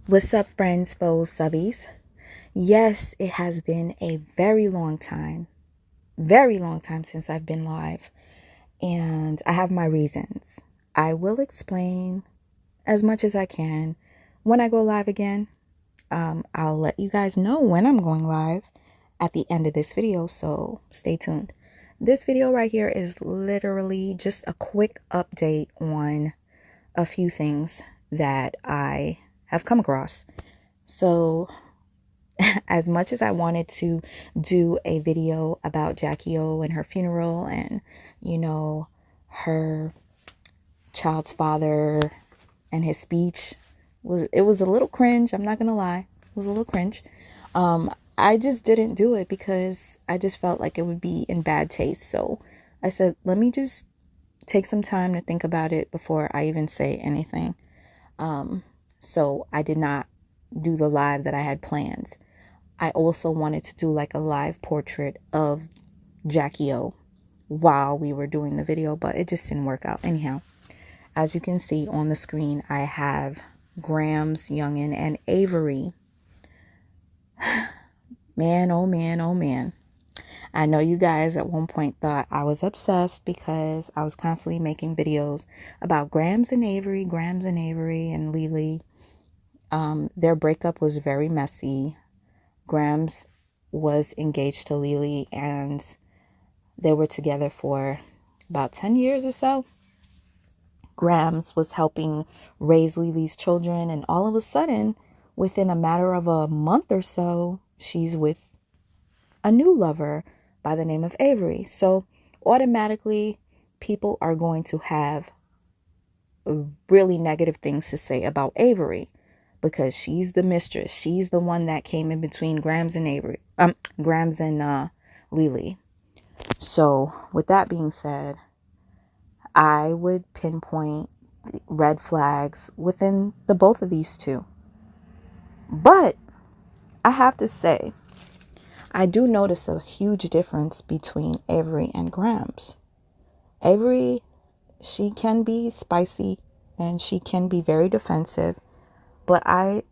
What's up, friends, foes, subbies? Yes, it has been a very long time since I've been live, and I have my reasons. I will explain as much as I can when I go live again. I'll let you guys know when I'm going live at the end of this video, so stay tuned. This video right here is literally just a quick update on a few things that I have come across. So as much as I wanted to do a video about Jackie O and her funeral and, her child's father and his speech, it was a little cringe. I'm not going to lie. It was a little cringe. I just didn't do it because I just felt like it would be in bad taste. So I said, let me just take some time to think about it before I even say anything. So I did not do the live that I had planned. I also wanted to do like a live portrait of Jackie O while we were doing the video, but it just didn't work out. Anyhow, as you can see on the screen, I have Gramz, Youngin, and Avery. Man, oh man, oh man. I know you guys at one point thought I was obsessed because I was constantly making videos about Gramz and Avery, and Lily. Their breakup was very messy. Gramz was engaged to Lily and they were together for about 10 years or so. Gramz was helping raise Lily's children, and all of a sudden, within a matter of a month or so, she's with a new lover by the name of Avery. So automatically, people are going to have really negative things to say about Avery because she's the mistress. She's the one that came in between Gramz and Lily. So with that being said, I would pinpoint red flags within the both of these two. But I have to say, I do notice a huge difference between Avery and Gramz. Avery, she can be spicy and she can be very defensive, but I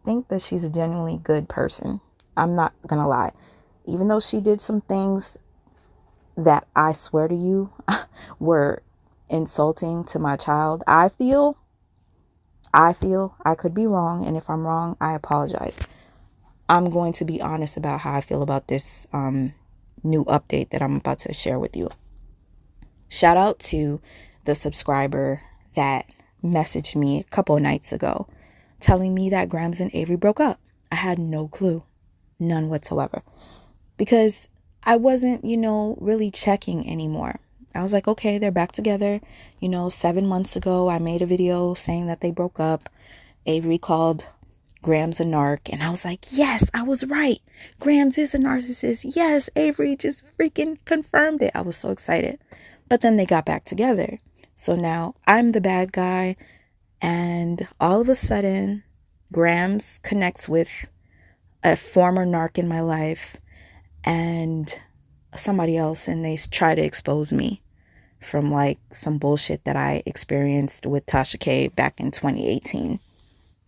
think that she's a genuinely good person. I'm not gonna lie. Even though she did some things that I swear to you were insulting to my child, I feel I could be wrong, and if I'm wrong, I apologize. I'm going to be honest about how I feel about this new update that I'm about to share with you. Shout out to the subscriber that messaged me a couple of nights ago telling me that Gramz and Avery broke up. I had no clue, none whatsoever, because I wasn't, really checking anymore. I was like, okay, they're back together. 7 months ago, I made a video saying that they broke up. Avery called Gramz a narc, and I was like, yes, I was right. Gramz is a narcissist. Yes, Avery just freaking confirmed it. I was so excited. But then they got back together. So now I'm the bad guy, and all of a sudden, Gramz connects with a former narc in my life and somebody else, and they try to expose me from like some bullshit that I experienced with Tasha K back in 2018.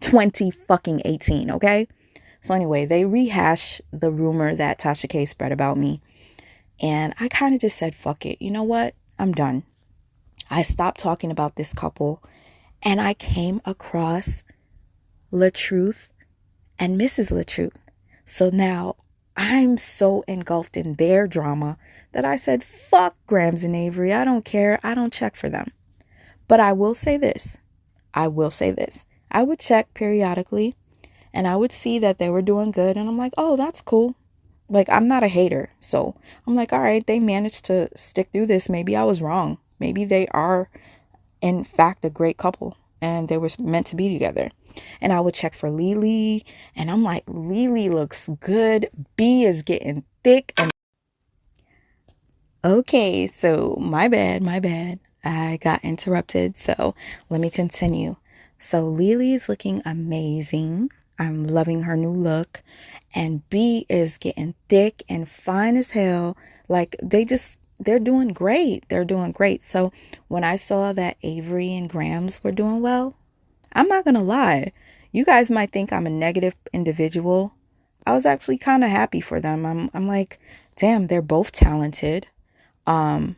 20 fucking 18, okay? So anyway, they rehash the rumor that Tasha K spread about me, and I kind of just said, fuck it. You know what? I'm done. I stopped talking about this couple, and I came across LaTruth and Mrs. LaTruth. So now I'm so engulfed in their drama that I said, fuck Gramz and Avery. I don't care. I don't check for them. But I will say this. I would check periodically and I would see that they were doing good. And I'm like, oh, that's cool. Like, I'm not a hater. So I'm like, all right, they managed to stick through this. Maybe I was wrong. Maybe they are, in fact, a great couple and they were meant to be together. And I would check for Lily, and I'm like, Lily looks good. B is getting thick. And okay, so my bad. I got interrupted. So let me continue. So Lily's looking amazing. I'm loving her new look. And B is getting thick and fine as hell. Like they're doing great. They're doing great. So when I saw that Avery and Gramz were doing well, I'm not going to lie. You guys might think I'm a negative individual. I was actually kind of happy for them. I'm like, damn, they're both talented. Gramz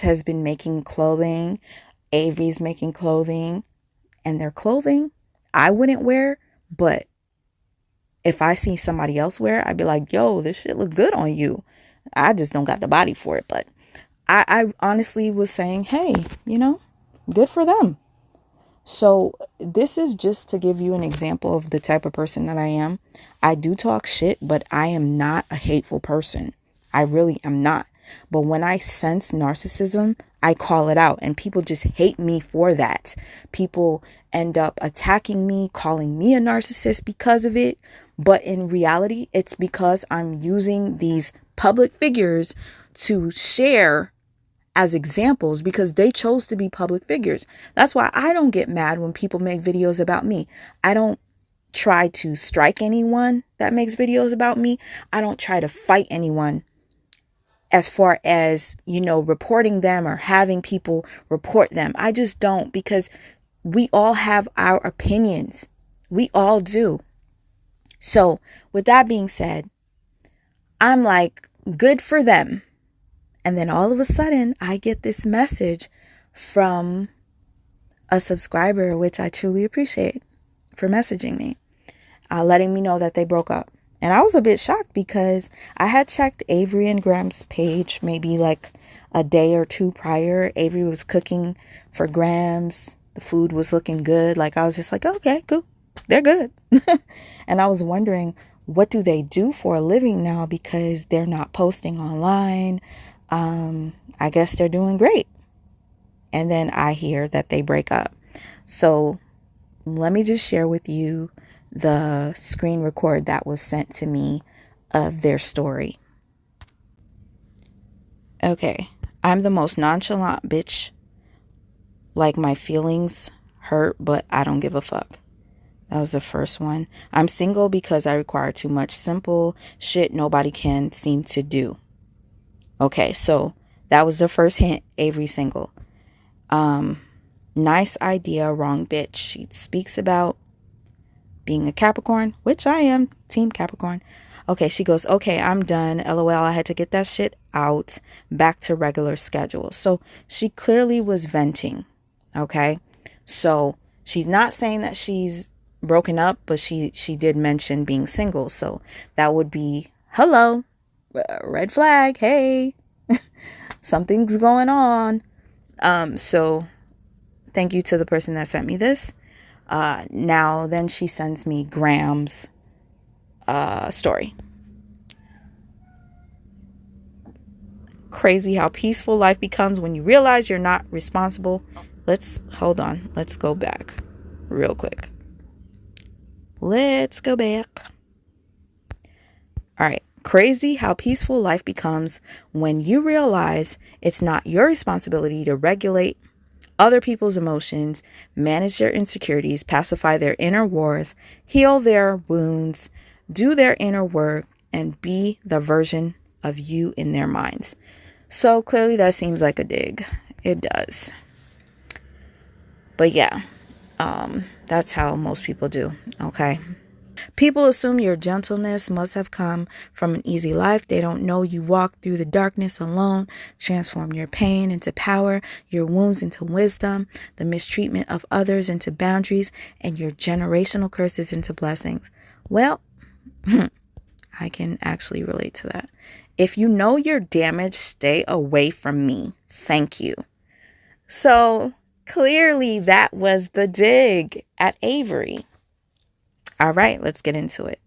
has been making clothing. Avery's making clothing. And their clothing I wouldn't wear, but if I see somebody else wear it, I'd be like, yo, this shit look good on you. I just don't got the body for it. But I honestly was saying, hey, good for them. So this is just to give you an example of the type of person that I am. I do talk shit, but I am not a hateful person. I really am not. But when I sense narcissism, I call it out, and people just hate me for that. People end up attacking me, calling me a narcissist because of it. But in reality, it's because I'm using these public figures to share as examples because they chose to be public figures. That's why I don't get mad when people make videos about me. I don't try to strike anyone that makes videos about me. I don't try to fight anyone as far as, reporting them or having people report them. I just don't, because we all have our opinions. We all do. So with that being said, I'm like, good for them. And then all of a sudden, I get this message from a subscriber, which I truly appreciate, for messaging me, letting me know that they broke up. And I was a bit shocked because I had checked Avery and Gramz' page maybe like a day or two prior. Avery was cooking for Gramz. The food was looking good. Like, I was just like, okay, cool. They're good. And I was wondering, what do they do for a living now? Because they're not posting online. I guess they're doing great. And then I hear that they break up. So let me just share with you the screen record that was sent to me of their story. Okay, I'm the most nonchalant bitch. Like, my feelings hurt, but I don't give a fuck. That was the first one. I'm single because I require too much simple shit nobody can seem to do. Okay, so that was the first hint. Avery single. Nice idea, wrong bitch. She speaks about being a Capricorn, which I am, team Capricorn. Okay, she goes, okay, I'm done. LOL, I had to get that shit out. Back to regular schedule. So she clearly was venting. Okay, so she's not saying that she's broken up, but she did mention being single. So that would be, hello, red flag. Hey, something's going on. So thank you to the person that sent me this. Now then she sends me Gramz' story. Crazy how peaceful life becomes when you realize you're not responsible. Hold on. Let's go back real quick. Let's go back. All right. Crazy how peaceful life becomes when you realize it's not your responsibility to regulate other people's emotions, manage their insecurities, pacify their inner wars, heal their wounds, do their inner work, and be the version of you in their minds. So clearly that seems like a dig. It does. But yeah, that's how most people do. Okay. People assume your gentleness must have come from an easy life. They don't know you walked through the darkness alone, transformed your pain into power, your wounds into wisdom, the mistreatment of others into boundaries, and your generational curses into blessings. Well, I can actually relate to that. If you know you're damaged, stay away from me. Thank you. So clearly that was the dig at Avery. All right, let's get into it.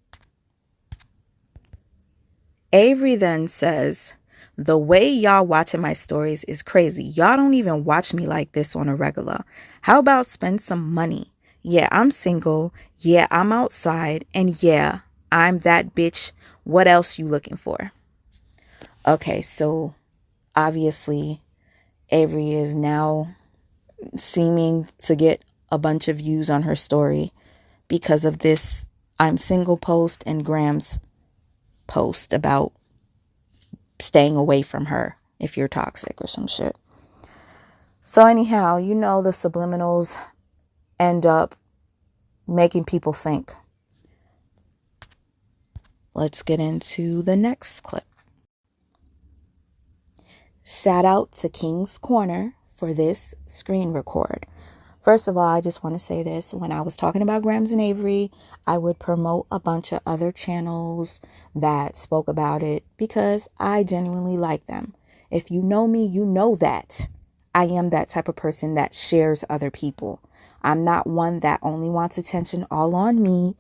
Avery then says, the way y'all watching my stories is crazy. Y'all don't even watch me like this on a regular. How about spend some money? Yeah, I'm single. Yeah, I'm outside. And yeah, I'm that bitch. What else you looking for? Okay, so obviously Avery is now seeming to get a bunch of views on her story because of this I'm single post and Gramz post about staying away from her if you're toxic or some shit. So anyhow, the subliminals end up making people think. Let's get into the next clip. Shout out to King's Corner for this screen record. First of all, I just want to say this. When I was talking about Gramz and Avery, I would promote a bunch of other channels that spoke about it because I genuinely like them. If you know me, you know that I am that type of person that shares other people. I'm not one that only wants attention all on me.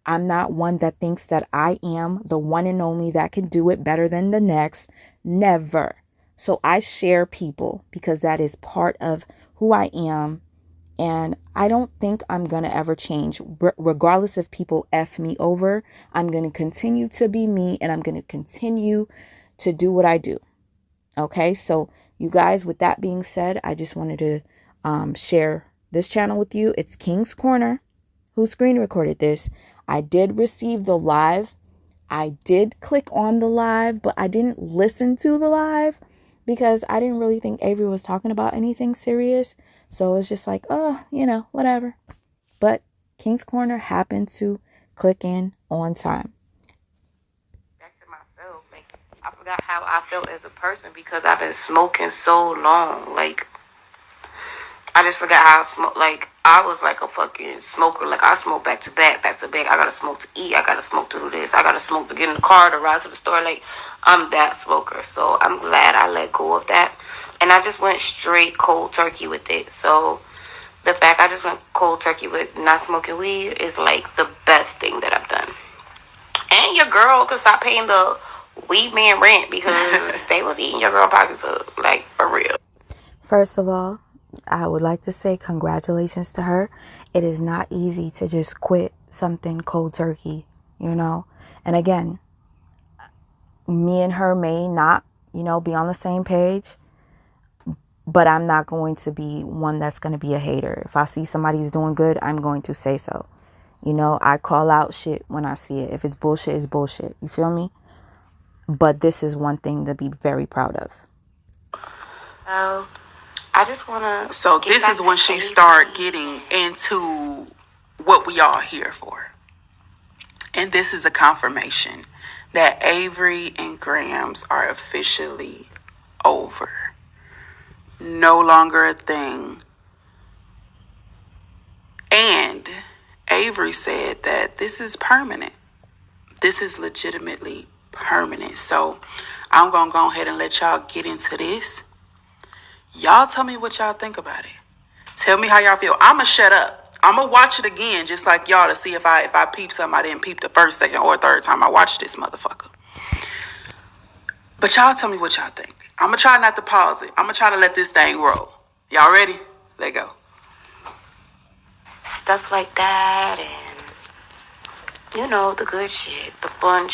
I'm not one that thinks that I am the one and only that can do it better than the next. Never. So I share people because that is part of who I am. And I don't think I'm going to ever change. Regardless if people F me over, I'm going to continue to be me and I'm going to continue to do what I do. Okay, so you guys, with that being said, I just wanted to share this channel with you. It's King's Corner, who screen recorded this. I did receive the live. I did click on the live, but I didn't listen to the live because I didn't really think Avery was talking about anything serious. So it's just like, oh, you know, whatever. But King's Corner happened to click in on time. Back to myself. Like, I forgot how I felt as a person because I've been smoking so long. Like, I just forgot how I smoke. Like, I was like a fucking smoker. Like, I smoke back to back, back to back. I gotta smoke to eat. I gotta smoke to do this. I gotta smoke to get in the car, to ride to the store. Like, I'm that smoker. So I'm glad I let go of that. And I just went straight cold turkey with it. So the fact I just went cold turkey with not smoking weed is like the best thing that I've done. And your girl could stop paying the weed man rent because they was eating your girl pockets up. Like, for real. First of all, I would like to say congratulations to her. It is not easy to just quit something cold turkey, you know. And again, me and her may not, you know, be on the same page, but I'm not going to be one that's going to be a hater. If I see somebody's doing good, I'm going to say so. You know, I call out shit when I see it. If it's bullshit, it's bullshit. You feel me? But this is one thing to be very proud of. Oh. I just want to. So this is when she started getting into what we all here for. And this is a confirmation that Avery and Gramz are officially over. No longer a thing. And Avery said that this is permanent. This is legitimately permanent. So I'm going to go ahead and let y'all get into this. Y'all tell me what y'all think about it. Tell me how y'all feel. I'ma shut up. I'ma watch it again just like y'all to see if I peep something I didn't peep the first, second, or third time I watched this motherfucker. But y'all tell me what y'all think. I'ma try not to pause it. I'ma try to let this thing roll. Y'all ready? Let go. Stuff like that and, you know, the good shit, the fun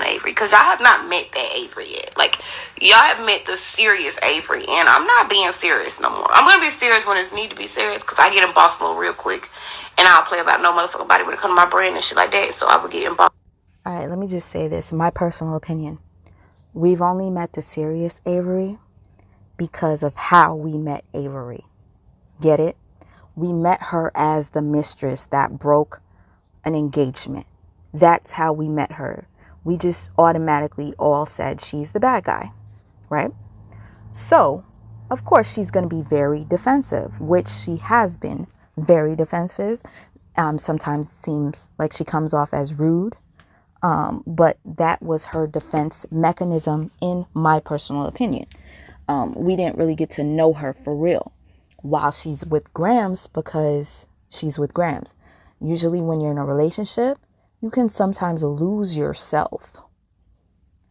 Avery. Because y'all have not met that Avery yet. Like, y'all have met the serious Avery. And I'm not being serious no more. I'm going to be serious when it's need to be serious. Because I get in boss mode real quick. And I'll play about no motherfucking body when it comes to my brain and shit like that. So I would get in boss. All right, let me just say this. My personal opinion. We've only met the serious Avery because of how we met Avery. Get it? We met her as the mistress that broke an engagement. That's how we met her. We just automatically all said she's the bad guy, right? So, of course, she's going to be very defensive, which she has been very defensive. Sometimes it seems like she comes off as rude, but that was her defense mechanism in my personal opinion. We didn't really get to know her for real while she's with Gramz because she's with Gramz. Usually when you're in a relationship, you can sometimes lose yourself.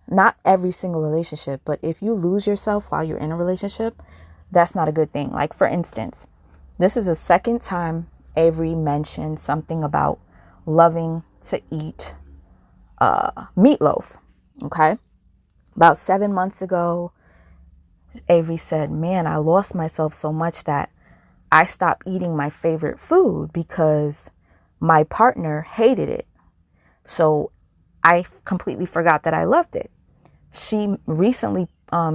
Not every single relationship, but if you lose yourself while you're in a relationship, that's not a good thing. Like, for instance, this is the second time Avery mentioned something about loving to eat meatloaf. Okay? About 7 months ago, Avery said, man, I lost myself so much that I stopped eating my favorite food because my partner hated it. So I completely forgot that I loved it. She recently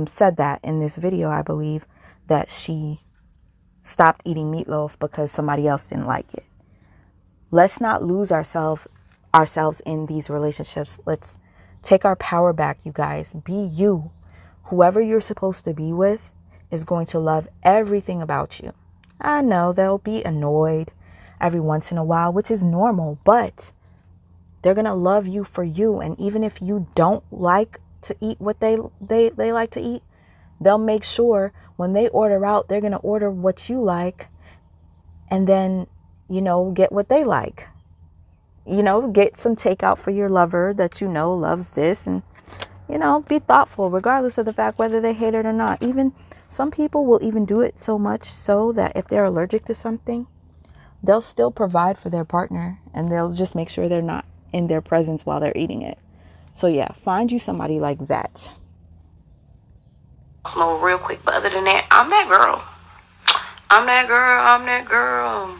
said that in this video, I believe, that she stopped eating meatloaf because somebody else didn't like it. Let's not lose ourselves in these relationships. Let's take our power back, you guys. Be you. Whoever you're supposed to be with is going to love everything about you. I know they'll be annoyed every once in a while, which is normal, but they're going to love you for you. And even if you don't like to eat what they like to eat, they'll make sure when they order out, they're going to order what you like and then, get what they like. Get some takeout for your lover that loves this, and, be thoughtful regardless of the fact whether they hate it or not. Even some people will even do it so much so that if they're allergic to something, they'll still provide for their partner and they'll just make sure they're not in their presence while they're eating it. So yeah, find you somebody like that. Smoke real quick, but other than that, I'm that girl. I'm that girl.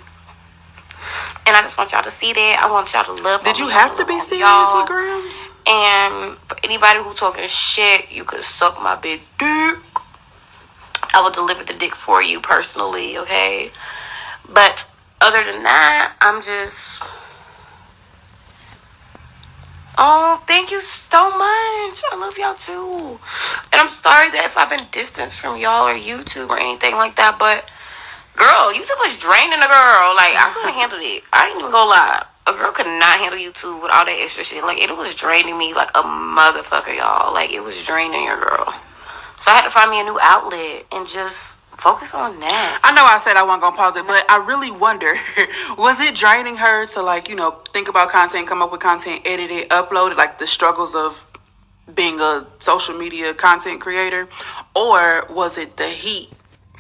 And I just want y'all to see that. I want y'all to love. Did you have to be serious with Gramz? And for anybody who talking shit, you could suck my big dick. I will deliver the dick for you personally, okay? But other than that, I'm just... Oh, thank you so much. I love y'all too. And I'm sorry that if I've been distanced from y'all or YouTube or anything like that, but girl, YouTube was draining a girl. Like, I couldn't handle it. I ain't even gonna lie. A girl could not handle YouTube with all that extra shit. Like, it was draining me like a motherfucker, y'all. Like, it was draining your girl. So I had to find me a new outlet and just focus on that. I know I said I wasn't going to pause it, but I really wonder, was it draining her to, like, think about content, come up with content, edit it, upload it, like the struggles of being a social media content creator? Or was it the heat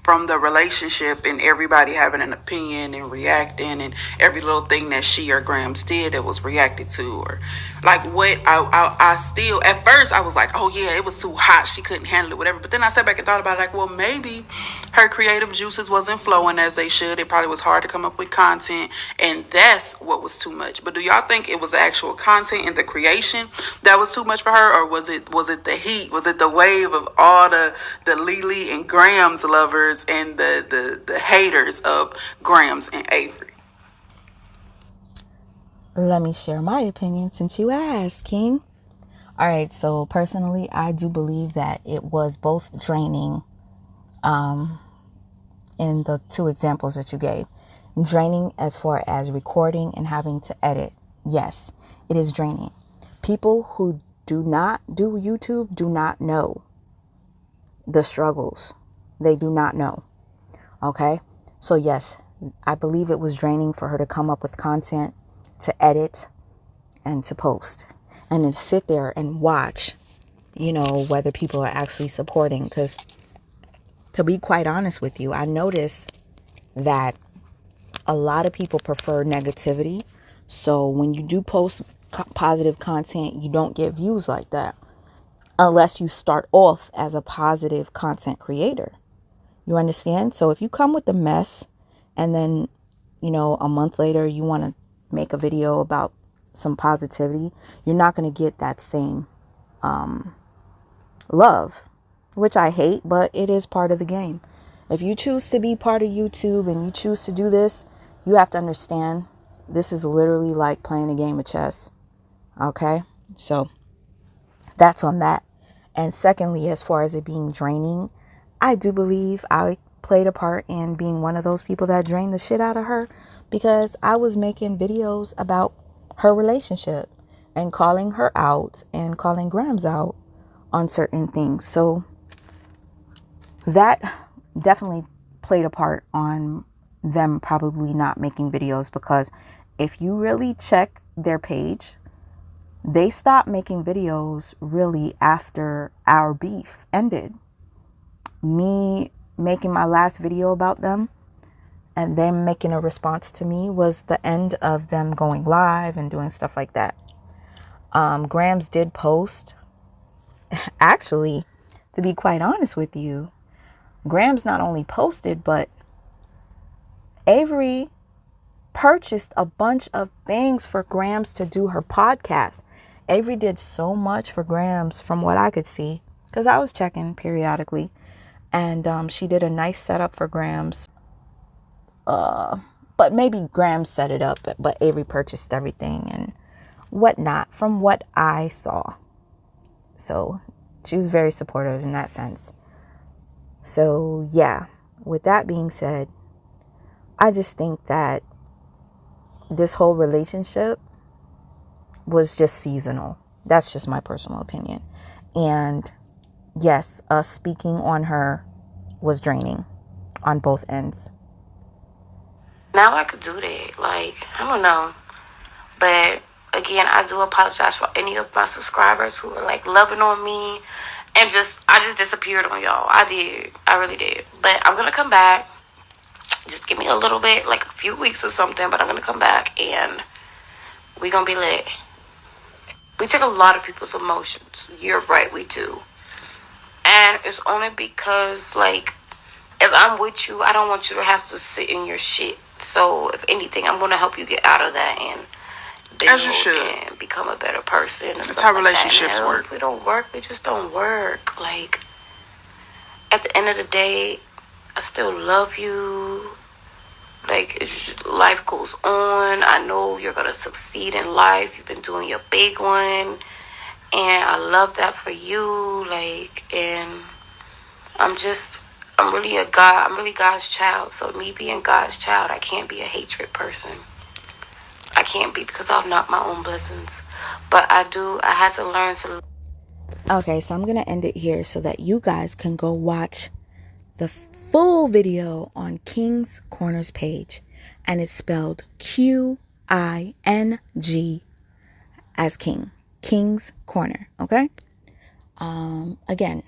from the relationship and everybody having an opinion and reacting and every little thing that she or Gramz did that was reacted to? Or like what I still, at first I was like, oh yeah, it was too hot, she couldn't handle it, whatever. But then I sat back and thought about it, like, well, maybe her creative juices wasn't flowing as they should. It probably was hard to come up with content, and that's what was too much. But do y'all think it was the actual content and the creation that was too much for her? Or was it the heat? Was it the wave of all the Lily and Gramz lovers and the haters of Gramz and Avery? Let me share my opinion since you asked, King. All right, so personally, I do believe that it was both draining in the two examples that you gave. Draining as far as recording and having to edit. Yes, it is draining. People who do not do YouTube do not know the struggles. They do not know. Okay? So yes, I believe it was draining for her to come up with content, to edit, and to post. And then sit there and watch, whether people are actually supporting. Because to be quite honest with you, I notice that a lot of people prefer negativity. So when you do post positive content, you don't get views like that. Unless you start off as a positive content creator. You understand? So if you come with the mess and then, a month later you want to make a video about some positivity, you're not going to get that same love, which I hate, but it is part of the game. If you choose to be part of YouTube and you choose to do this, you have to understand this is literally like playing a game of chess. Okay? So that's on that. And secondly, as far as it being draining, I do believe I played a part in being one of those people that drained the shit out of her, because I was making videos about her relationship and calling her out and calling Gramz out on certain things. So that definitely played a part on them probably not making videos, because if you really check their page, they stopped making videos really after our beef ended. Me making my last video about them and them making a response to me was the end of them going live and doing stuff like that. Gramz did post. Actually, to be quite honest with you, Gramz not only posted, but Avery purchased a bunch of things for Gramz to do her podcast. Avery did so much for Gramz from what I could see, because I was checking periodically. And she did a nice setup for Gramz. But maybe Graham set it up, but Avery purchased everything and whatnot from what I saw. So she was very supportive in that sense. So yeah, with that being said, I just think that this whole relationship was just seasonal. That's just my personal opinion. And yes, us speaking on her was draining on both ends. Now I could do that. Like, I don't know. But again, I do apologize for any of my subscribers who were like loving on me and I just disappeared on y'all. I did. I really did. But I'm gonna come back. Just give me a little bit, like a few weeks or something, but I'm gonna come back and we gonna be lit. We take a lot of people's emotions. You're right, we do. And it's only because, like, if I'm with you, I don't want you to have to sit in your shit. So, if anything, I'm going to help you get out of that and build As you should. and become a better person. That's how relationships that. work. If we don't work, we just don't work. Like, at the end of the day, I still love you. Like, it's just, life goes on. I know you're going to succeed in life. You've been doing your big one. And I love that for you. Like, and I'm really God's child. So me being God's child, I can't be a hatred person. I can't be, because I've not my own blessings. But I had to learn to. Okay, so I'm going to end it here so that you guys can go watch the full video on King's Corner's page. And it's spelled Qing as King. King's Corner, okay? Again,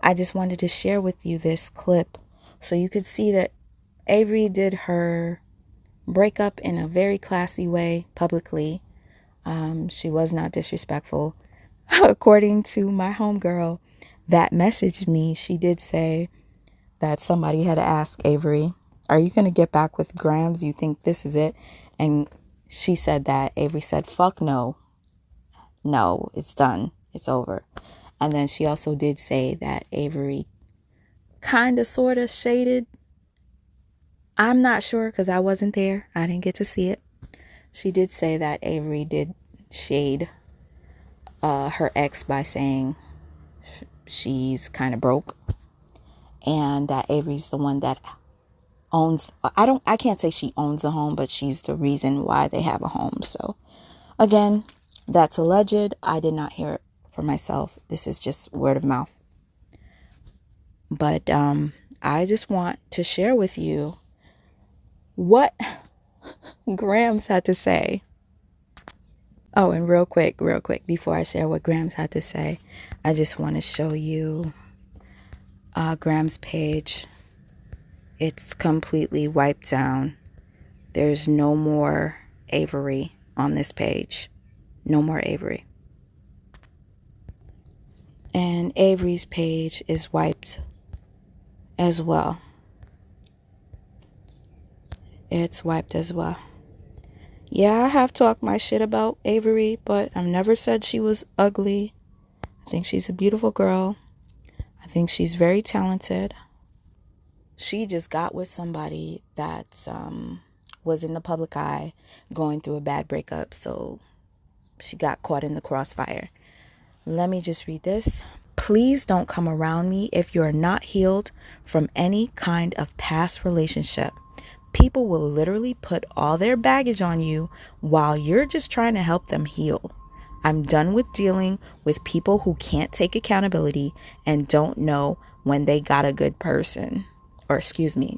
I just wanted to share with you this clip so you could see that Avery did her breakup in a very classy way publicly. She was not disrespectful. According to my homegirl that messaged me, she did say that somebody had asked Avery, "Are you going to get back with Gramz? You think this is it?" And she said that Avery said, "Fuck no. No, it's done. It's over." And then she also did say that Avery kind of sort of shaded. I'm not sure because I wasn't there. I didn't get to see it. She did say that Avery did shade her ex by saying she's kind of broke. And that Avery's the one that owns. I can't say she owns a home, but she's the reason why they have a home. So again, that's alleged. I did not hear it for myself. This is just word of mouth. But I just want to share with you what Gramz had to say. Oh, and real quick, before I share what Gramz had to say, I just want to show you Gramz page. It's completely wiped down. There's no more Avery on this page. No more Avery. And Avery's page is wiped as well. It's wiped as well. Yeah, I have talked my shit about Avery, but I've never said she was ugly. I think she's a beautiful girl. I think she's very talented. She just got with somebody that was in the public eye going through a bad breakup, so she got caught in the crossfire. Let me just read this. Please don't come around me if you're not healed from any kind of past relationship. People will literally put all their baggage on you while you're just trying to help them heal. I'm done with dealing with people who can't take accountability and don't know when they got a good person. Or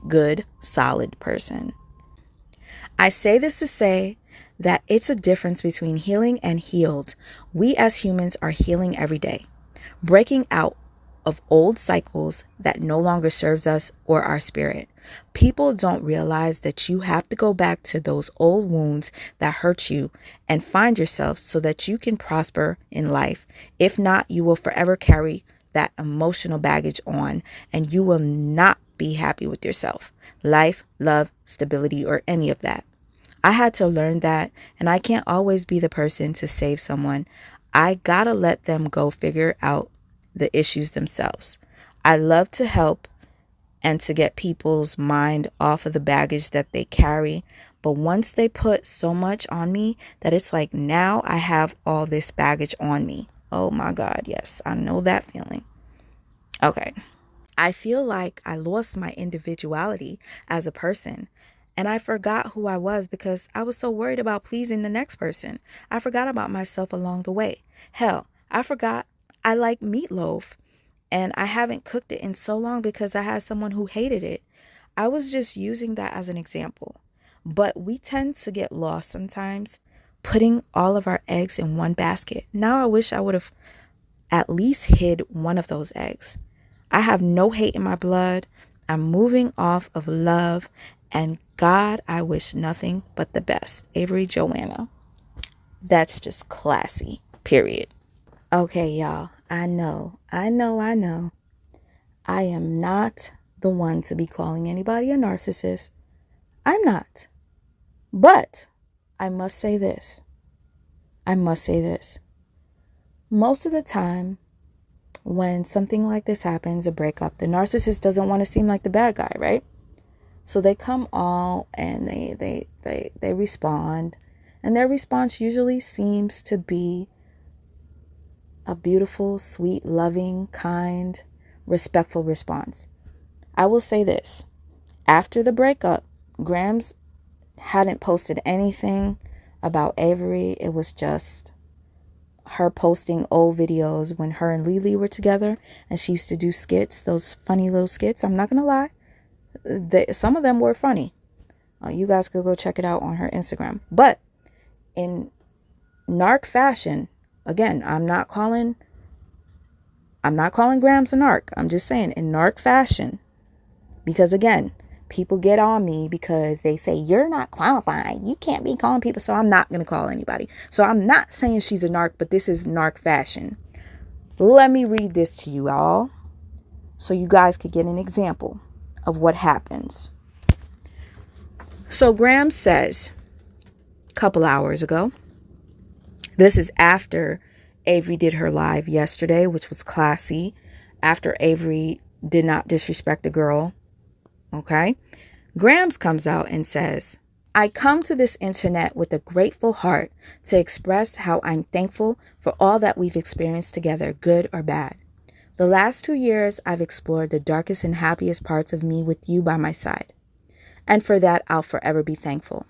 good, solid person. I say this to say that it's a difference between healing and healed. We as humans are healing every day, breaking out of old cycles that no longer serves us or our spirit. People don't realize that you have to go back to those old wounds that hurt you and find yourself so that you can prosper in life. If not, you will forever carry that emotional baggage on and you will not be happy with yourself, life, love, stability, or any of that. I had to learn that, and I can't always be the person to save someone. I gotta let them go figure out the issues themselves. I love to help and to get people's mind off of the baggage that they carry. But once they put so much on me that it's like now I have all this baggage on me. Oh my God, yes, I know that feeling. Okay. I feel like I lost my individuality as a person, and I forgot who I was because I was so worried about pleasing the next person. I forgot about myself along the way. Hell, I forgot I like meatloaf, and I haven't cooked it in so long because I had someone who hated it. I was just using that as an example. But we tend to get lost sometimes, putting all of our eggs in one basket. Now I wish I would have at least hid one of those eggs. I have no hate in my blood. I'm moving off of love. And God, I wish nothing but the best. Avery Joanna. That's just classy. Period. Okay, y'all. I know. I am not the one to be calling anybody a narcissist. I'm not. But I must say this. Most of the time, when something like this happens, a breakup, the narcissist doesn't want to seem like the bad guy, right? So they come all and they respond, and their response usually seems to be a beautiful, sweet, loving, kind, respectful response. I will say this. After the breakup, Gramz hadn't posted anything about Avery. It was just her posting old videos when her and Lily were together, and she used to do skits, those funny little skits. I'm not gonna lie, some of them were funny. You guys could go check it out on her Instagram. But in narc fashion, again, I'm not calling Gramz a narc. I'm just saying in narc fashion, because again, people get on me because they say, you're not qualified. You can't be calling people. So I'm not going to call anybody. So I'm not saying she's a narc, but this is narc fashion. Let me read this to you all so you guys could get an example of what happens. So Gramz says a couple hours ago, this is after Avery did her live yesterday, which was classy, after Avery did not disrespect the girl. Okay. Gramz comes out and says, I come to this internet with a grateful heart to express how I'm thankful for all that we've experienced together, good or bad. The last 2 years, I've explored the darkest and happiest parts of me with you by my side. And for that, I'll forever be thankful.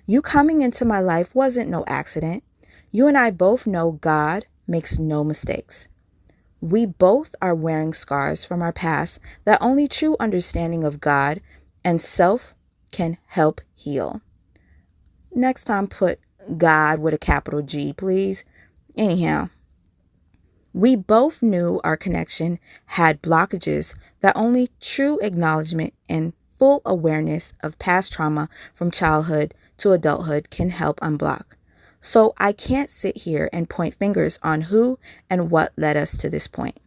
You coming into my life wasn't no accident. You and I both know God makes no mistakes. We both are wearing scars from our past that only true understanding of God and self can help heal. Next time, put God with a capital G, please. Anyhow, we both knew our connection had blockages that only true acknowledgement and full awareness of past trauma from childhood to adulthood can help unblock. So I can't sit here and point fingers on who and what led us to this point.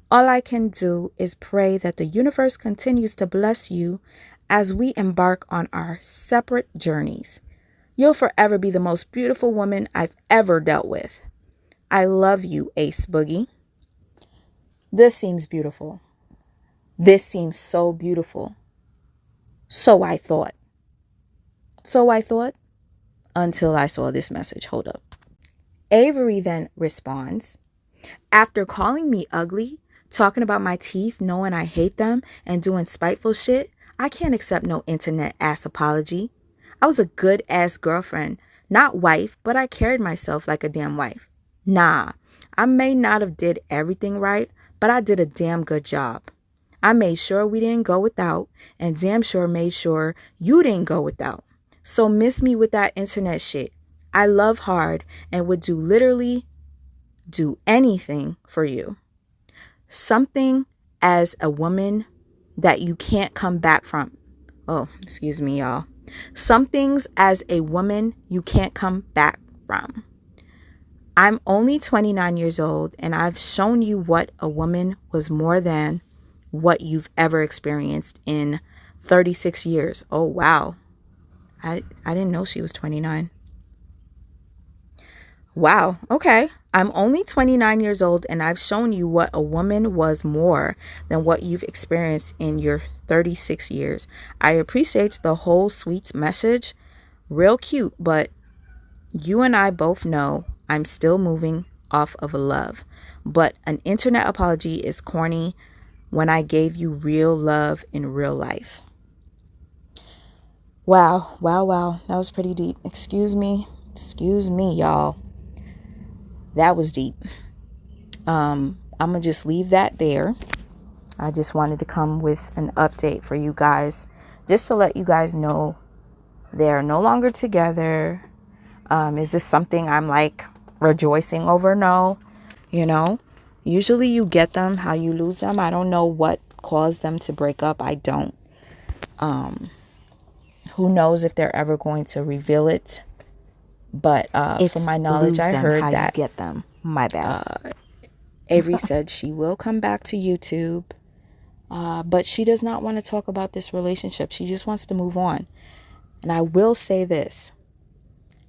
All I can do is pray that the universe continues to bless you as we embark on our separate journeys. You'll forever be the most beautiful woman I've ever dealt with. I love you, Ace Boogie. This seems beautiful. This seems so beautiful. So I thought. Until I saw this message. Hold up. Avery then responds, after calling me ugly, talking about my teeth, knowing I hate them, and doing spiteful shit, I can't accept no internet ass apology. I was a good ass girlfriend, not wife, but I carried myself like a damn wife. Nah, I may not have did everything right, but I did a damn good job. I made sure we didn't go without, and damn sure made sure you didn't go without. So miss me with that internet shit. I love hard and would literally do anything for you. Something as a woman that you can't come back from. Oh, excuse me, y'all. Some things as a woman you can't come back from. I'm only 29 years old, and I've shown you what a woman was more than what you've ever experienced in 36 years. Oh, wow. I didn't know she was 29. Wow. Okay. I'm only 29 years old and I've shown you what a woman was more than what you've experienced in your 36 years. I appreciate the whole sweet message. Real cute, but you and I both know I'm still moving off of a love. But an internet apology is corny when I gave you real love in real life. Wow. That was pretty deep. Excuse me, y'all. That was deep. I'm gonna just leave that there. I just wanted to come with an update for you guys, just to let you guys know they're no longer together. Is this something I'm like rejoicing over? No. Usually you get them how you lose them. I don't know what caused them to break up. I don't. Who knows if they're ever going to reveal it? But from my knowledge, I heard that you get them. My bad. Avery said she will come back to YouTube, but she does not want to talk about this relationship. She just wants to move on. And I will say this.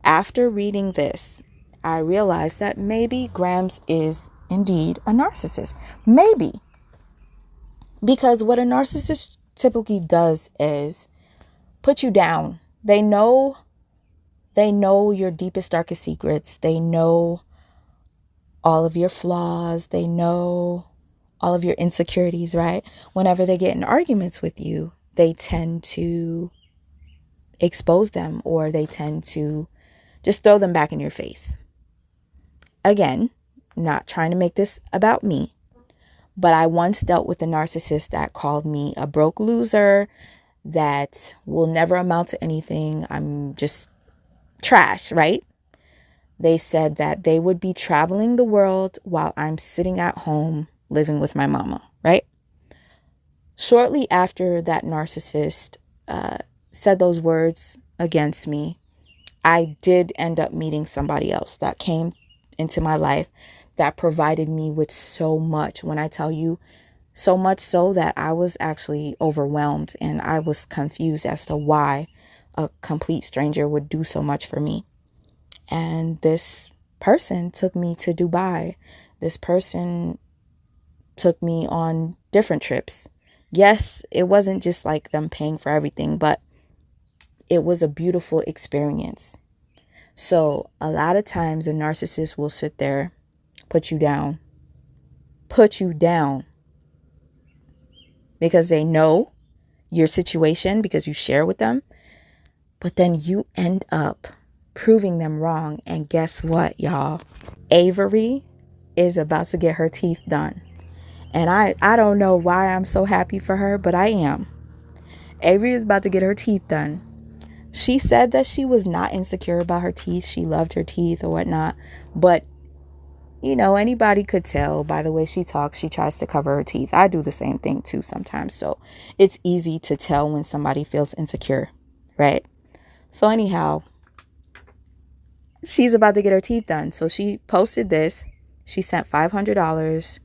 After reading this, I realized that maybe Gramz is indeed a narcissist. Maybe. Because what a narcissist typically does is put you down. They know your deepest, darkest secrets. They know all of your flaws. They know all of your insecurities, right? Whenever they get in arguments with you, they tend to expose them, or they tend to just throw them back in your face. Again, not trying to make this about me, but I once dealt with a narcissist that called me a broke loser, that will never amount to anything. I'm just trash, right? They said that they would be traveling the world while I'm sitting at home living with my mama, right? Shortly after that narcissist said those words against me, I did end up meeting somebody else that came into my life that provided me with so much. When I tell you, so much so that I was actually overwhelmed and I was confused as to why a complete stranger would do so much for me. And this person took me to Dubai. This person took me on different trips. Yes, it wasn't just like them paying for everything, but it was a beautiful experience. So a lot of times a narcissist will sit there, put you down, because they know your situation, because you share with them. But then you end up proving them wrong. And guess what, y'all? Avery is about to get her teeth done. And I don't know why I'm so happy for her, but I am. Avery is about to get her teeth done. She said that she was not insecure about her teeth. She loved her teeth or whatnot. But, anybody could tell by the way she talks. She tries to cover her teeth. I do the same thing too sometimes. So it's easy to tell when somebody feels insecure, right? So anyhow, she's about to get her teeth done. So she posted this. She sent $500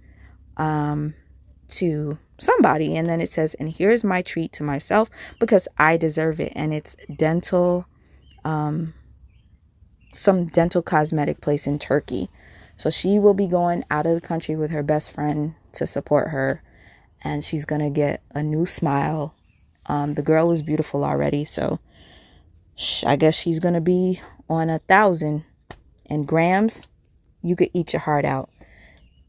to somebody, and then it says, and here's my treat to myself because I deserve it. And it's some dental cosmetic place in Turkey. So she will be going out of the country with her best friend to support her, and she's gonna get a new smile. The girl was beautiful already, so I guess she's gonna be on 1,000. And Gramz, you could eat your heart out.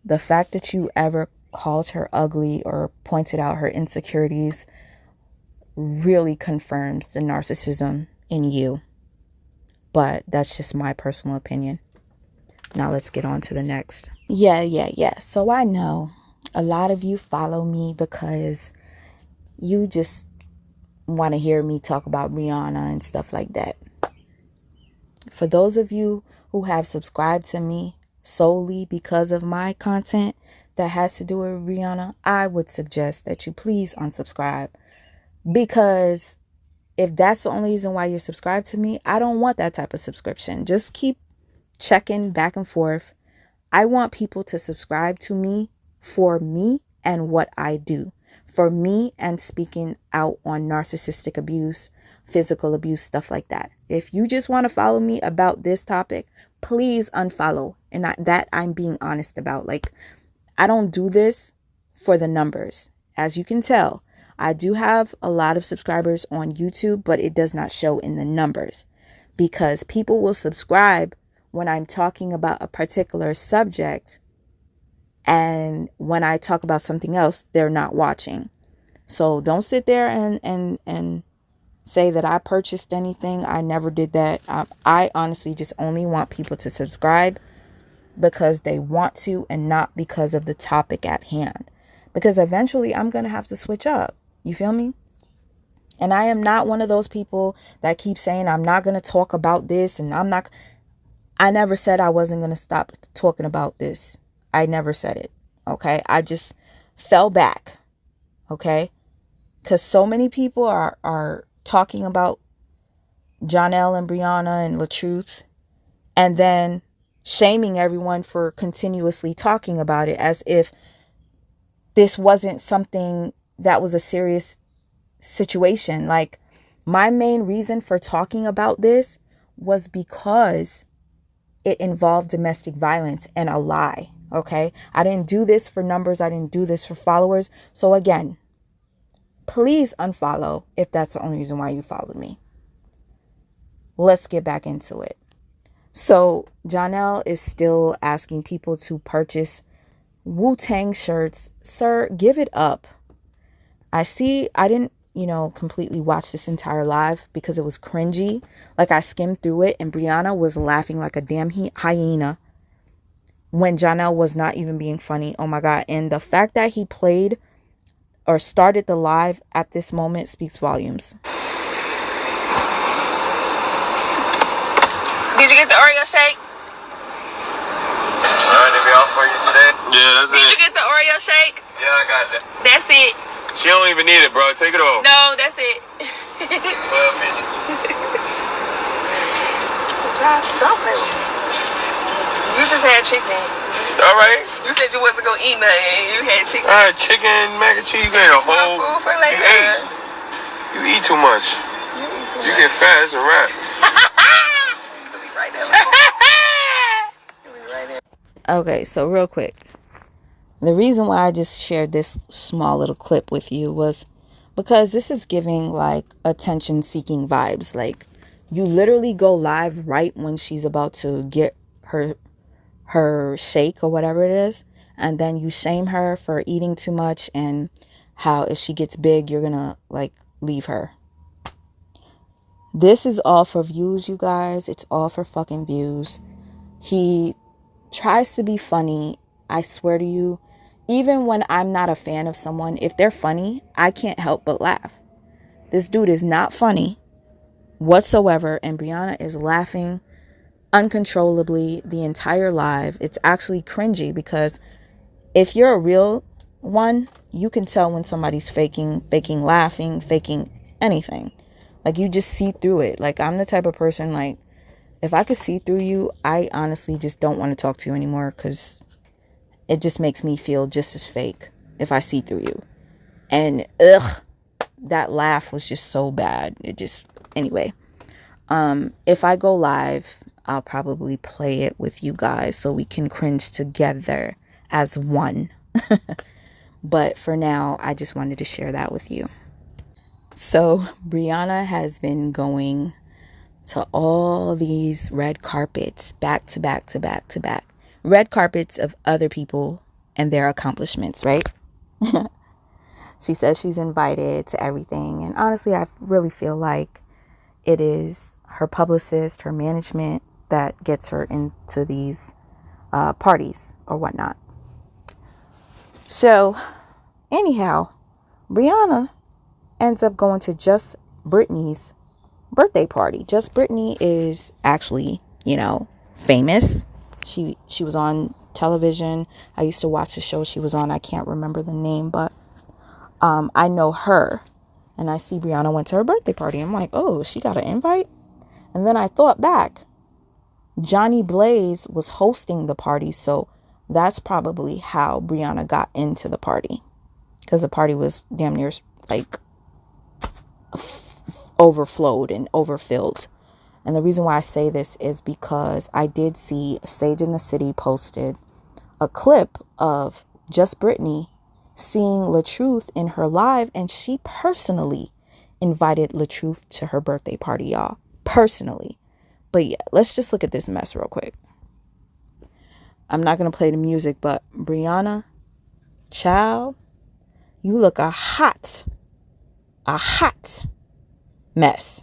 The fact that you ever called her ugly or pointed out her insecurities really confirms the narcissism in you. But that's just my personal opinion. Now let's get on to the next. Yeah. So I know a lot of you follow me because you just want to hear me talk about Rihanna and stuff like that. For those of you who have subscribed to me solely because of my content that has to do with Rihanna, I would suggest that you please unsubscribe, because if that's the only reason why you're subscribed to me, I don't want that type of subscription. Just keep checking back and forth. I want people to subscribe to me for me and what I do, for me and speaking out on narcissistic abuse, physical abuse, stuff like that. If you just want to follow me about this topic, please unfollow. And that I'm being honest about. Like, I don't do this for the numbers. As you can tell, I do have a lot of subscribers on YouTube, but it does not show in the numbers because people will subscribe when I'm talking about a particular subject, and when I talk about something else, they're not watching. So don't sit there and say that I purchased anything. I never did that. I honestly just only want people to subscribe because they want to and not because of the topic at hand. Because eventually I'm going to have to switch up. You feel me? And I am not one of those people that keep saying I'm not going to talk about this and I never said I wasn't going to stop talking about this. I never said it. Okay? I just fell back. Okay? Because so many people are talking about Jonelle and Brianna and LaTruth, and then shaming everyone for continuously talking about it as if this wasn't something that was a serious situation. Like, my main reason for talking about this was because it involved domestic violence and a lie. Okay? I didn't do this for numbers. I didn't do this for followers. So again, please unfollow if that's the only reason why you followed me. Let's get back into it. So Jonelle is still asking people to purchase Wu-Tang shirts. Sir, give it up. I didn't, completely watch this entire live because it was cringy. Like, I skimmed through it and Brianna was laughing like a damn hyena when Jonelle was not even being funny. Oh my God. And the fact that he played or started the live at this moment speaks volumes. Did you get the Oreo shake? Alright, they be out for you today? Yeah, that's it. Did you get the Oreo shake? Yeah, I got that. That's it. She don't even need it, bro. Take it off. No, that's it. 12 minutes. Josh, don't play with me. You just had chicken. Alright. You said you wasn't gonna eat nothing and you had chicken. Alright, chicken, mac and cheese, you ate a whole... Food for later. You ate. You eat too much. You get fat, it's a wrap. Okay, so real quick. The reason why I just shared this small little clip with you was because this is giving like attention-seeking vibes. Like, you literally go live right when she's about to get her shake or whatever it is, and then you shame her for eating too much and how if she gets big, you're gonna like leave her. This is all for views, you guys. It's all for fucking views. He tries to be funny. I swear to you, even when I'm not a fan of someone, if they're funny, I can't help but laugh. This dude is not funny whatsoever, and Brianna is laughing uncontrollably the entire live. It's actually cringy because if you're a real one, you can tell when somebody's faking laughing, faking anything. Like, you just see through it. Like, I'm the type of person, like, if I could see through you, I honestly just don't want to talk to you anymore because it just makes me feel just as fake if I see through you. And that laugh was just so bad. Anyway, if I go live, I'll probably play it with you guys so we can cringe together as one. But for now, I just wanted to share that with you. So Brianna has been going to all these red carpets back to back to back to back. Red carpets of other people and their accomplishments, right? She says she's invited to everything. And honestly, I really feel like it is her publicist, her management that gets her into these parties or whatnot. So anyhow, Brianna ends up going to Just Brittany's birthday party. Just Brittany is actually, famous. She was on television. I used to watch the show she was on. I can't remember the name, but I know her. And I see Brianna went to her birthday party. I'm like, oh, she got an invite? And then I thought back. Johnny Blaze was hosting the party, so that's probably how Brianna got into the party. Because the party was damn near like overflowed and overfilled. And the reason why I say this is because I did see Sage in the City posted a clip of Just Brittany seeing LaTruth in her live, and she personally invited LaTruth to her birthday party, y'all. Personally. But yeah, let's just look at this mess real quick. I'm not going to play the music, but Brianna, child, you look a hot mess.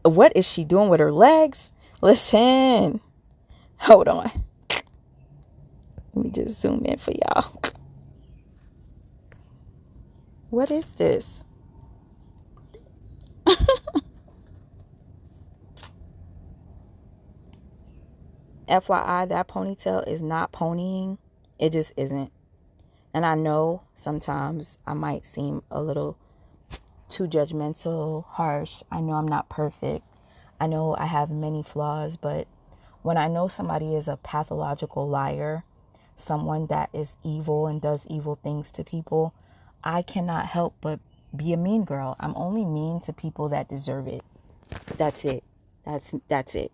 What is she doing with her legs? Listen. Hold on. Let me just zoom in for y'all. What is this? FYI, that ponytail is not ponying. It just isn't. And I know sometimes I might seem a little too judgmental, harsh. I know I'm not perfect. I know I have many flaws, but when I know somebody is a pathological liar, someone that is evil and does evil things to people, I cannot help but be a mean girl. I'm only mean to people that deserve it. That's it. That's it.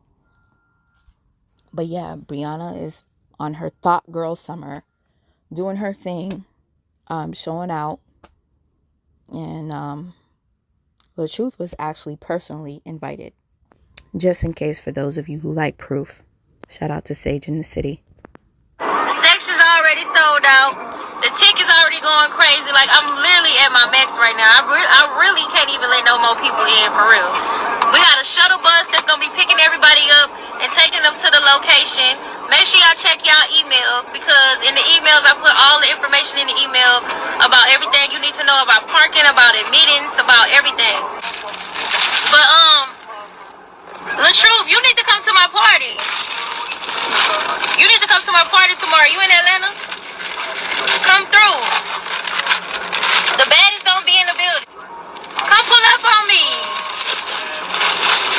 But yeah, Brianna is on her thought girl summer, doing her thing, showing out. And LaTruth was actually personally invited. Just in case, for those of you who like proof. Shout out to Sage in the City. Section's already sold out. The ticket's already going crazy. Like, I'm literally at my max right now. I really can't even let no more people in, for real. We got a shuttle bus that's going to be picking everybody up and taking them to the location. Make sure y'all check y'all emails, because in the emails I put all the information in the email about everything you need to know about parking, about admittance, about everything. But, LaTruth, you need to come to my party. You need to come to my party tomorrow. You in Atlanta? Come through. The baddie's gonna be in the building. Come pull up on me.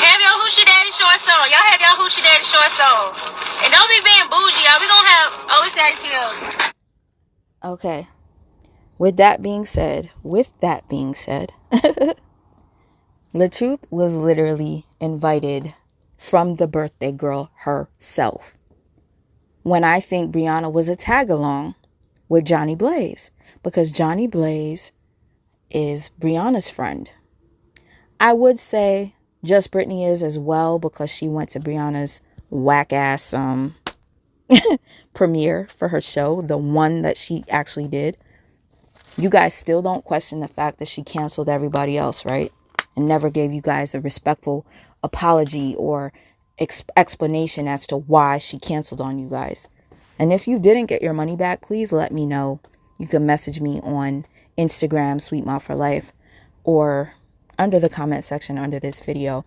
Have your Hoochie Daddy shorts on. Y'all have y'all Hoochie Daddy shorts on. And don't be being bougie, y'all. We gonna have, oh, it's guys here. Okay. With that being said, LaTruth was literally invited from the birthday girl herself. When I think Brianna was a tag along with Johnny Blaze, because Johnny Blaze is Brianna's friend. I would say Just Brittany is as well, because she went to Brianna's whack ass premiere for her show, the one that she actually did. You guys still don't question the fact that she canceled everybody else, right? And never gave you guys a respectful apology or explanation as to why she canceled on you guys. And if you didn't get your money back, please let me know. You can message me on Instagram, Sweet Mouth for Life, or under the comment section under this video.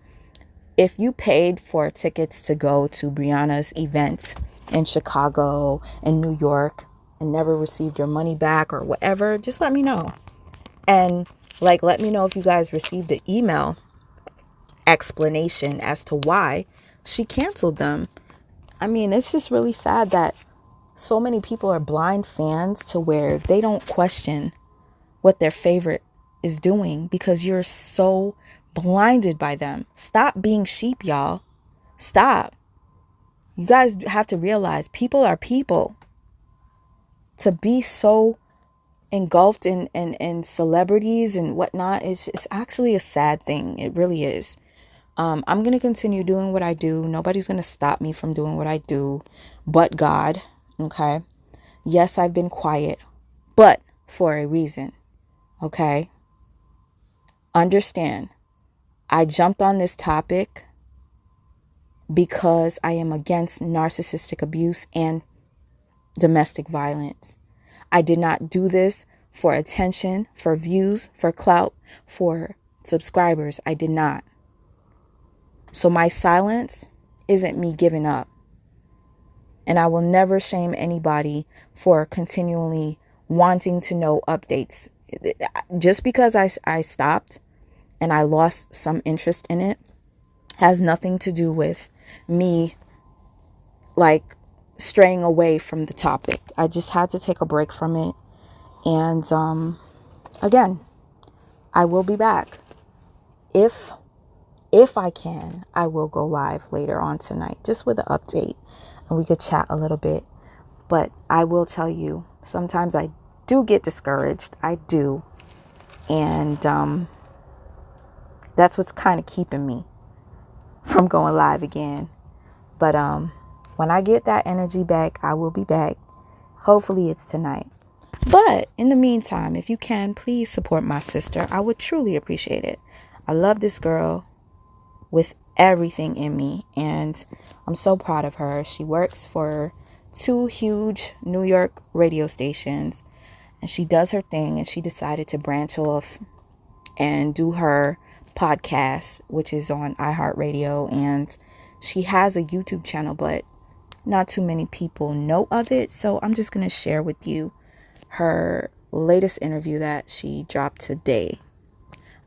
If you paid for tickets to go to Brianna's events in Chicago and New York and never received your money back or whatever, just let me know. And let me know if you guys received an email explanation as to why she canceled them. I mean, it's just really sad that so many people are blind fans to where they don't question what their favorite is doing because you're so blinded by them. Stop being sheep, y'all. Stop. You guys have to realize people are people. To be so engulfed in celebrities and whatnot, it's actually a sad thing. It really is. I'm going to continue doing what I do. Nobody's going to stop me from doing what I do but God. Okay. Yes, I've been quiet, but for a reason. Okay. Understand. I jumped on this topic because I am against narcissistic abuse and domestic violence. I did not do this for attention, for views, for clout, for subscribers. I did not. So my silence isn't me giving up. And I will never shame anybody for continually wanting to know updates. Just because I stopped and I lost some interest in it has nothing to do with me straying away from the topic. I just had to take a break from it. And again, I will be back. if I can, I will go live later on tonight, just with an update, and we could chat a little bit. But I will tell you, sometimes I do get discouraged. I do. And that's what's kind of keeping me from going live again. But when I get that energy back, I will be back. Hopefully it's tonight. But in the meantime, if you can, please support my sister. I would truly appreciate it. I love this girl with everything in me, and I'm so proud of her. She works for 2 huge New York radio stations, and she does her thing, and she decided to branch off and do her podcast, which is on iHeartRadio, and she has a YouTube channel, but not too many people know of it. So I'm just going to share with you her latest interview that she dropped today.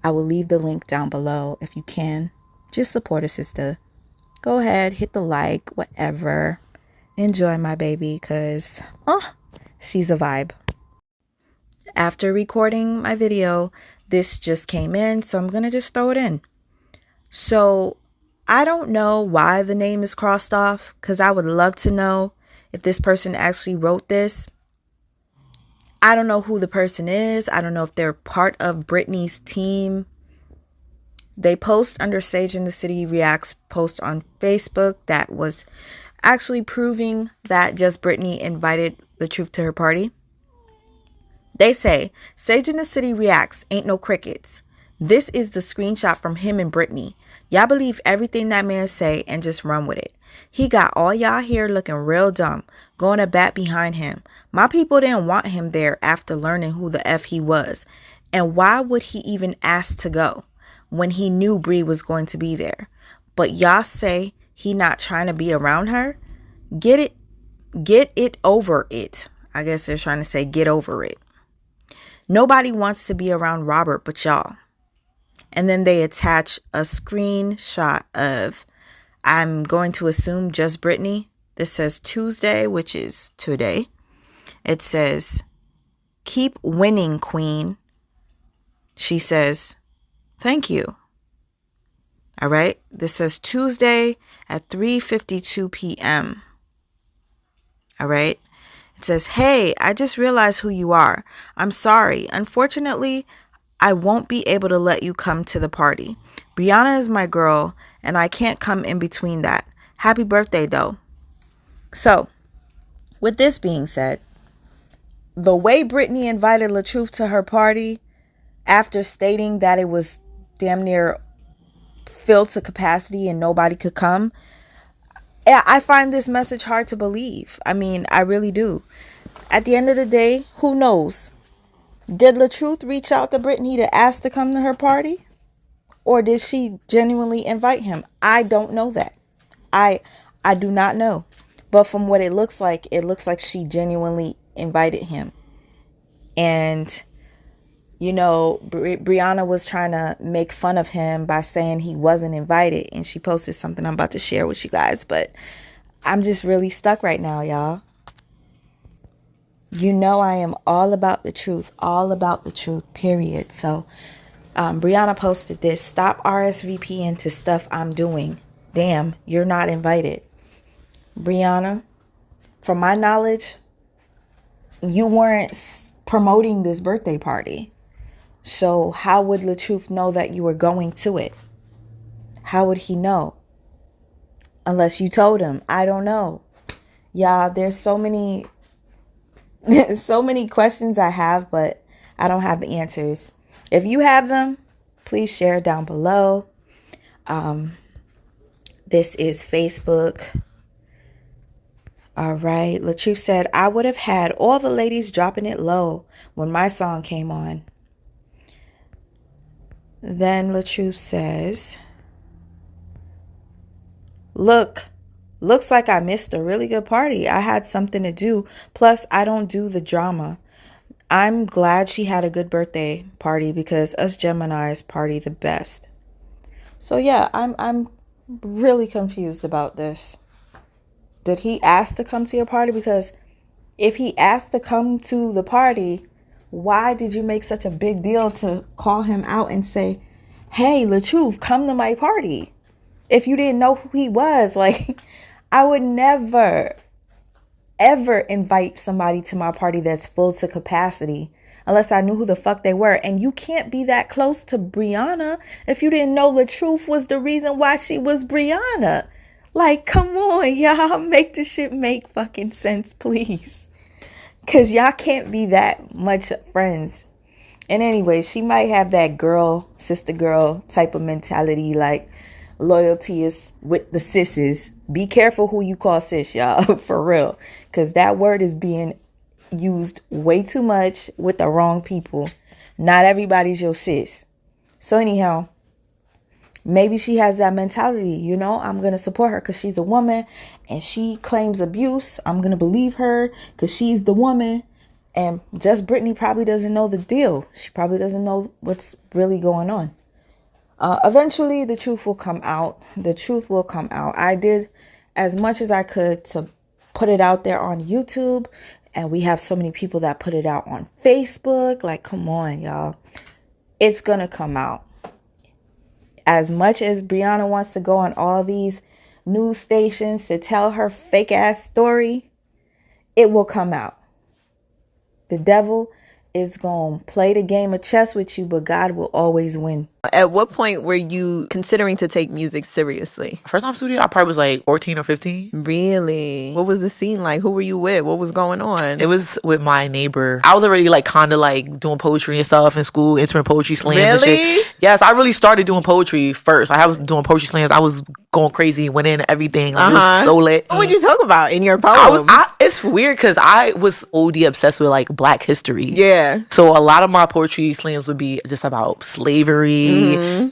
I will leave the link down below. If you can, just support a sister. Go ahead, hit the like, whatever. Enjoy my baby, because she's a vibe. After recording my video, this just came in, so I'm going to just throw it in. So I don't know why the name is crossed off, because I would love to know if this person actually wrote this. I don't know who the person is. I don't know if they're part of Britney's team. They post under Sage in the City Reacts post on Facebook that was actually proving that Just Britney invited the truth to her party. They say, Sage in the City Reacts ain't no crickets. This is the screenshot from him and Britney. Y'all believe everything that man say and just run with it. He got all y'all here looking real dumb, going to bat behind him. My people didn't want him there after learning who the F he was. And why would he even ask to go when he knew Bree was going to be there? But y'all say he not trying to be around her? Get it over it. I guess they're trying to say get over it. Nobody wants to be around Robert but y'all. And then they attach a screenshot of, I'm going to assume Just Britney. This says Tuesday, which is today. It says, keep winning, queen. She says, thank you. All right. This says Tuesday at 3:52 p.m. All right. It says, hey, I just realized who you are. I'm sorry. Unfortunately, I won't be able to let you come to the party. Brianna is my girl, and I can't come in between that. Happy birthday, though. So, with this being said, the way Britney invited LaTruth to her party after stating that it was damn near filled to capacity and nobody could come, I find this message hard to believe. I mean, I really do. At the end of the day, who knows? Did LaTruth reach out to Britney to ask to come to her party? Or did she genuinely invite him? I don't know that. I do not know. But from what it looks like she genuinely invited him. And, you know, Brianna was trying to make fun of him by saying he wasn't invited. And she posted something I'm about to share with you guys. But I'm just really stuck right now, y'all. You know I am all about the truth, period. So Brianna posted this. Stop RSVPing to stuff I'm doing. Damn, you're not invited. Brianna, from my knowledge, you weren't promoting this birthday party. So how would LaTruth know that you were going to it? How would he know? Unless you told him. I don't know. Y'all, there's so many questions I have, but I don't have the answers. If you have them, please share down below. This is Facebook. All right. LaTruth said, I would have had all the ladies dropping it low when my song came on. Then LaTruth says, looks like I missed a really good party. I had something to do. Plus, I don't do the drama. I'm glad she had a good birthday party because us Geminis party the best. So yeah, I'm really confused about this. Did he ask to come to your party? Because if he asked to come to the party, why did you make such a big deal to call him out and say, hey, LaTruth, come to my party. If you didn't know who he was, like, I would never, ever invite somebody to my party that's full to capacity unless I knew who the fuck they were. And you can't be that close to Brianna if you didn't know LaTruth was the reason why she was Brianna. Like, come on, y'all, make this shit make fucking sense, please. Because y'all can't be that much friends. And anyway, she might have that girl, sister girl type of mentality, like loyalty is with the sisses. Be careful who you call sis, y'all, for real. Because that word is being used way too much with the wrong people. Not everybody's your sis. So anyhow, maybe she has that mentality, you know, I'm going to support her because she's a woman and she claims abuse. I'm going to believe her because she's the woman. And just Brittany probably doesn't know the deal. She probably doesn't know what's really going on. Eventually, the truth will come out. The truth will come out. I did as much as I could to put it out there on YouTube. And we have so many people that put it out on Facebook. Like, come on, y'all. It's going to come out. As much as Brianna wants to go on all these news stations to tell her fake ass story, it will come out. The devil is going to play the game of chess with you, but God will always win. At what point were you considering to take music seriously? First time studio, I probably was like 14 or 15. Really? What was the scene like? Who were you with? What was going on? It was with my neighbor. I was already like kind of like doing poetry and stuff in school, entering poetry slams and shit. Yes, I really started doing poetry first. I was doing poetry slams. I was going crazy, went in everything. Like, it was so lit. What would you talk about in your poems? It's weird because I was OD obsessed with like Black history. Yeah. So a lot of my poetry slams would be just about slavery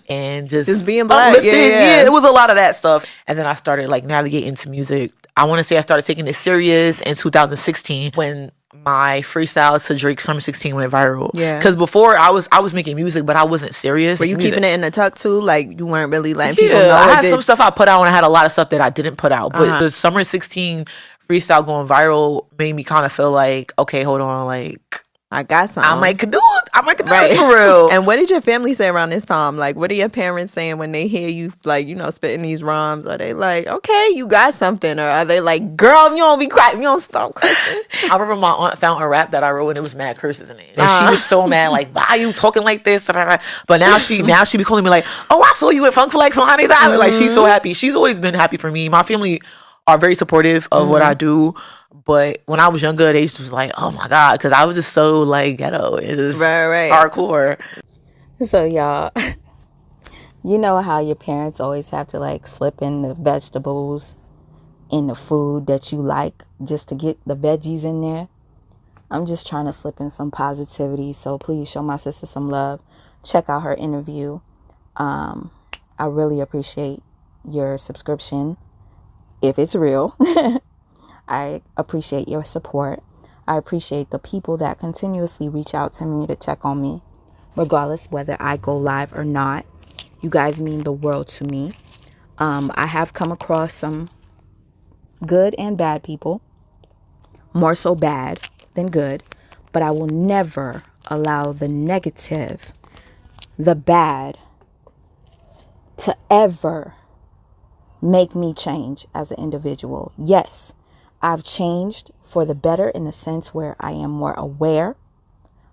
and just being Black. Yeah, it was a lot of that stuff. And then I started like navigating into music. I want to say I started taking it serious in 2016 when my freestyle to Drake's Summer 16 went viral. Yeah. Because before I was making music, but I wasn't serious. Were you keeping it in the tuck too? Like you weren't really letting people know? I had some stuff I put out and I had a lot of stuff that I didn't put out. But the Summer 16 freestyle going viral made me kind of feel like, okay, hold on, like I got something. I might could do it for real. And what did your family say around this time? Like, what are your parents saying when they hear you, like, you know, spitting these rhymes? Are they like, okay, you got something? Or are they like, girl, you don't be quiet, you don't stop cursing? I remember my aunt found a rap that I wrote and it was mad curses in it. And she was so mad, like, why are you talking like this? But now she be calling me like, oh, I saw you at Funk Flex on Honey's Island. Like, she's so happy. She's always been happy for me. My family are very supportive of what I do. But when I was younger, they used to was like, oh my God, because I was just so like ghetto. It's just hardcore. So y'all, you know how your parents always have to like slip in the vegetables in the food that you like just to get the veggies in there? I'm just trying to slip in some positivity. So please show my sister some love. Check out her interview. I really appreciate your subscription if it's real. I appreciate your support. I appreciate the people that continuously reach out to me to check on me, regardless whether I go live or not. You guys mean the world to me. I have come across some good and bad people, more so bad than good, but I will never allow the negative, the bad, to ever make me change as an individual. Yes, I've changed for the better in the sense where I am more aware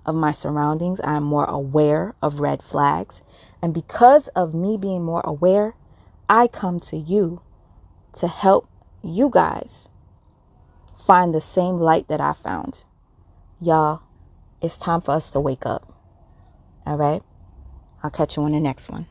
of my surroundings. I am more aware of red flags. And because of me being more aware, I come to you to help you guys find the same light that I found. Y'all, it's time for us to wake up. All right? I'll catch you on the next one.